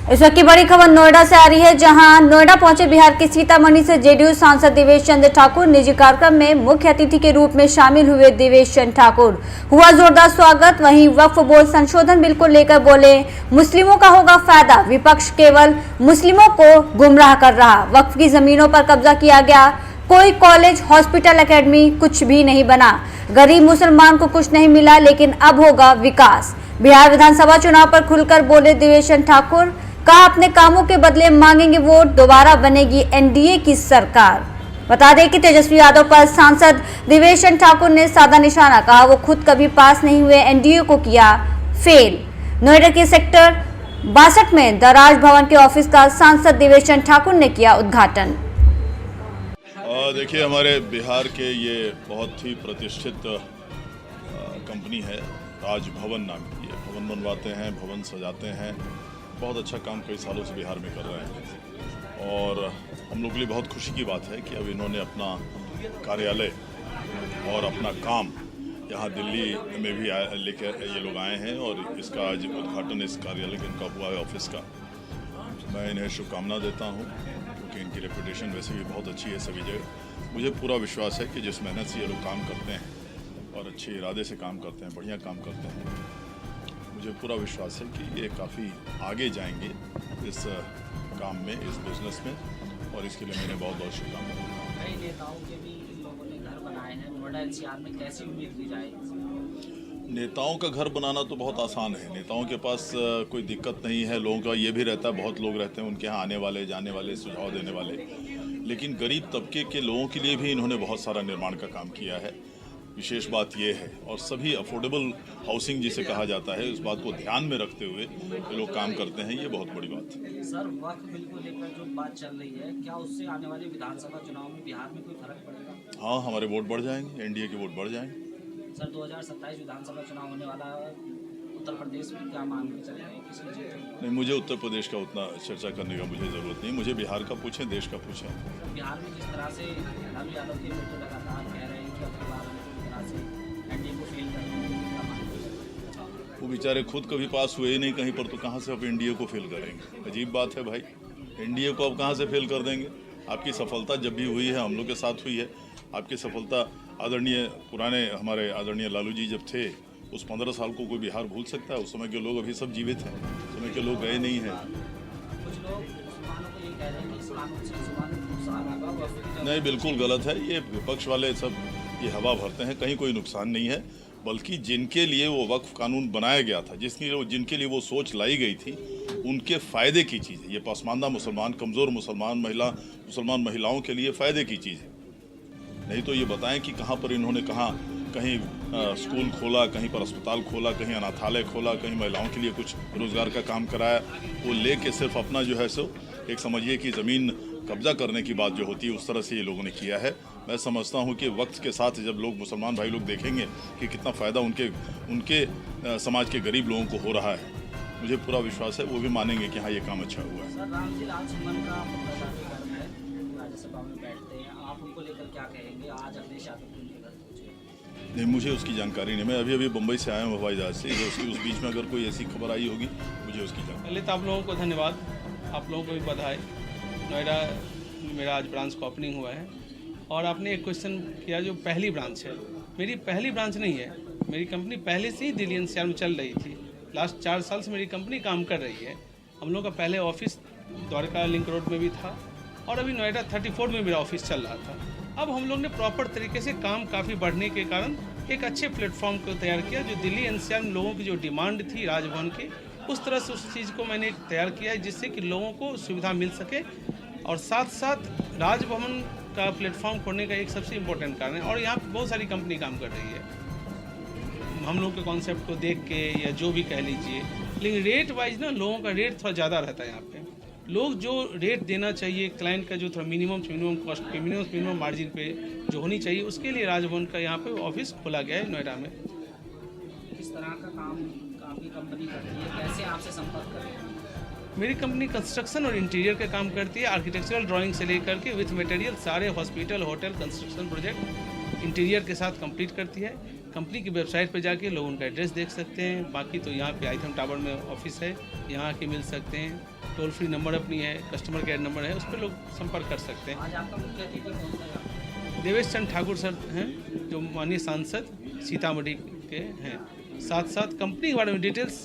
इस वक्त की बड़ी खबर नोएडा से आ रही है, जहां नोएडा पहुंचे बिहार के सीतामढ़ी से जेडीयू सांसद देवेश चंद्र ठाकुर। निजी कार्यक्रम में मुख्य अतिथि के रूप में शामिल हुए देवेश चंद्र ठाकुर। हुआ जोरदार स्वागत। वहीं वक्फ बोर्ड संशोधन बिल को लेकर बोले, मुस्लिमों का होगा फायदा, विपक्ष केवल मुस्लिमों को गुमराह कर रहा। वक्फ की जमीनों पर कब्जा किया गया, कोई कॉलेज, हॉस्पिटल, एकेडमी कुछ भी नहीं बना। गरीब मुसलमान को कुछ नहीं मिला, लेकिन अब होगा विकास। बिहार विधानसभा चुनाव पर खुलकर बोले देवेश चंद्र ठाकुर। कहा, अपने कामों के बदले मांगेंगे वोट, दोबारा बनेगी एनडीए की सरकार। बता दें कि तेजस्वी यादव पर सांसद देवेश चंद्र ठाकुर ने साधा निशाना। कहा, वो खुद कभी पास नहीं हुए, एनडीए को किया फेल। नोएडा के सेक्टर 62 में द राज भवन के ऑफिस का सांसद देवेश चंद्र ठाकुर ने किया उद्घाटन। देखिए, हमारे बिहार के ये बहुत ही प्रतिष्ठित कंपनी है, राज भवन नाम की है। भवन बनवाते हैं, भवन सजाते हैं, बहुत अच्छा काम कई सालों से बिहार में कर रहे हैं। और हम लोग के लिए बहुत खुशी की बात है कि अब इन्होंने अपना कार्यालय और अपना काम यहाँ दिल्ली में भी लेकर ये लोग आए हैं और इसका आज उद्घाटन इस कार्यालय का इनका हुआ है, ऑफिस का। मैं इन्हें शुभकामना देता हूँ क्योंकि इनकी रेपुटेशन वैसे भी बहुत अच्छी है सभी जगह। मुझे पूरा विश्वास है कि जिस मेहनत से ये लोग काम करते हैं और अच्छे इरादे से काम करते हैं, बढ़िया काम करते हैं, मुझे पूरा विश्वास है कि ये काफ़ी आगे जाएंगे इस काम में, इस बिजनेस में, और इसके लिए मैंने बहुत बहुत शुभकामनाएं। कई नेताओं के भी इन लोगों ने घर बनाए हैं, नोएडा एनसीआर में कैसी उम्मीद की जाए? नेताओं का घर बनाना तो बहुत आसान है, नेताओं के पास कोई दिक्कत नहीं है। लोगों का ये भी रहता है, बहुत लोग रहते हैं उनके यहाँ आने वाले, जाने वाले, सुझाव देने वाले, लेकिन गरीब तबके के लोगों के लिए भी इन्होंने बहुत सारा निर्माण का काम किया है। विशेष बात यह है, और सभी अफोर्डेबल हाउसिंग जिसे कहा जाता है, उस बात को ध्यान में रखते हुए ये लोग काम करते हैं, ये बहुत बड़ी बात है। सर, वक्फ बिल को लेकर जो बात चल रही है, क्या उससे आने वाले विधानसभा चुनाव में बिहार में कोई फर्क पड़ेगा? हाँ, हमारे वोट बढ़ जाएंगे, एनडीए के वोट बढ़ जाएंगे। सर, 2027 विधानसभा चुनाव होने वाला है, उत्तर प्रदेश में क्या मान के चल रहे हैं, किसकी जीत है? नहीं, मुझे उत्तर प्रदेश का उतना चर्चा करने का मुझे ज़रूरत नहीं। मुझे बिहार का पूछें, देश का पूछें। बिहार में जिस तरह से लालू यादव के लोग लगातार कह रहे हैं कि अपनी बार पूरी तरह से एनडीए को फेल करेंगे, क्या मानते? वो बेचारे खुद कभी पास हुए ही नहीं कहीं पर, तो कहाँ से अब एनडीए को फेल करेंगे? अजीब बात है भाई, एनडीए को अब कहाँ से फेल कर देंगे? आपकी सफलता जब भी हुई है, हम लोग के साथ हुई है। आपकी सफलता आदरणीय पुराने हमारे आदरणीय लालू जी जब थे, उस 15 साल को कोई बिहार भूल सकता है? उस समय के लोग अभी सब जीवित हैं, उस समय के लोग गए नहीं हैं। कुछ लोग मुसलमानों को ये कह रहे हैं कि इस कानून से मुसलमानों को नुकसान होगा। नहीं, बिल्कुल गलत है। ये विपक्ष वाले सब ये हवा भरते हैं, कहीं कोई नुकसान नहीं है। बल्कि जिनके लिए वो वक्फ कानून बनाया गया था, जिनके लिए वो सोच लाई गई थी, उनके फ़ायदे की चीज़ है। ये पसमानदा मुसलमान, कमज़ोर मुसलमान महिलाओं के लिए फ़ायदे की चीज़ है। नहीं तो ये बताएं कि कहाँ पर इन्होंने कहीं स्कूल खोला, कहीं पर अस्पताल खोला, कहीं अनाथालय खोला, कहीं महिलाओं के लिए कुछ रोज़गार का काम कराया। वो लेके सिर्फ अपना जो है सो एक समझिए कि ज़मीन कब्जा करने की बात जो होती है, उस तरह से ये लोगों ने किया है। मैं समझता हूँ कि वक्त के साथ जब लोग, मुसलमान भाई लोग देखेंगे कि कितना फ़ायदा उनके समाज के गरीब लोगों को हो रहा है, मुझे पूरा विश्वास है वो भी मानेंगे कि हाँ, ये काम अच्छा हुआ है। सर, रामजी लाल सुमन का घर है, राज्यसभा में बैठते हैं, आप उनको लेकर क्या कहेंगे? आज अखिलेश यादव को उनके घर पहुंचे। नहीं, मुझे उसकी जानकारी नहीं। मैं अभी बम्बई से आया हूँ हवाई जहाज से। उस बीच में अगर कोई ऐसी खबर आई होगी, मुझे उसकी जानकारी। पहले तो आप लोगों को धन्यवाद, आप लोगों को भी बधाई। नोएडा मेरा आज ब्रांच का ओपनिंग हुआ है और आपने एक क्वेश्चन किया जो पहली ब्रांच है। मेरी पहली ब्रांच नहीं है, मेरी कंपनी पहले से ही दिल्ली एनसीआर में चल रही थी। लास्ट 4 साल से मेरी कंपनी काम कर रही है। हम लोग का पहले ऑफिस द्वारका लिंक रोड में भी था और अभी नोएडा 34 में मेरा ऑफिस चल रहा था। अब हम लोग ने प्रॉपर तरीके से काम काफ़ी बढ़ने के कारण एक अच्छे प्लेटफॉर्म को तैयार किया। जो दिल्ली एनसीआर में लोगों की जो डिमांड थी राजभवन की, उस तरह से उस चीज़ को मैंने तैयार किया है जिससे कि लोगों को सुविधा मिल सके। और साथ साथ राजभवन का प्लेटफॉर्म खोलने का एक सबसे इम्पोर्टेंट कारण है। और यहाँ पे बहुत सारी कंपनी काम कर रही है हम लोग के कॉन्सेप्ट को देख के, या जो भी कह लीजिए। लेकिन रेट वाइज ना लोगों का रेट थोड़ा ज़्यादा रहता है यहाँ पे। लोग जो रेट देना चाहिए क्लाइंट का, जो थोड़ा मिनिमम कॉस्ट पे, मिनिमम मार्जिन पे जो होनी चाहिए, उसके लिए राजभवन का यहाँ पे ऑफिस खोला गया है नोएडा में। किस तरह का काम आपकी कंपनी करती है, कैसे आपसे संपर्क करें? मेरी कंपनी कंस्ट्रक्शन और इंटीरियर का काम करती है, आर्किटेक्चरल ड्राइंग से लेकर के विथ मटेरियल सारे hospital, hotel, construction project interior के साथ कंप्लीट करती है। कंपनी की वेबसाइट पर जाके लोग उनका एड्रेस देख सकते हैं। बाकी तो यहाँ पे आइथम टावर में ऑफिस है, यहाँ आके मिल सकते हैं। टोल फ्री नंबर अपनी है, कस्टमर केयर नंबर है, उस पर लोग संपर्क कर सकते हैं। आज आपका मुख्य अतिथि कौन सा? देवेश चंद ठाकुर सर हैं, जो माननीय सांसद सीतामढ़ी के हैं। साथ साथ कंपनी के बारे में डिटेल्स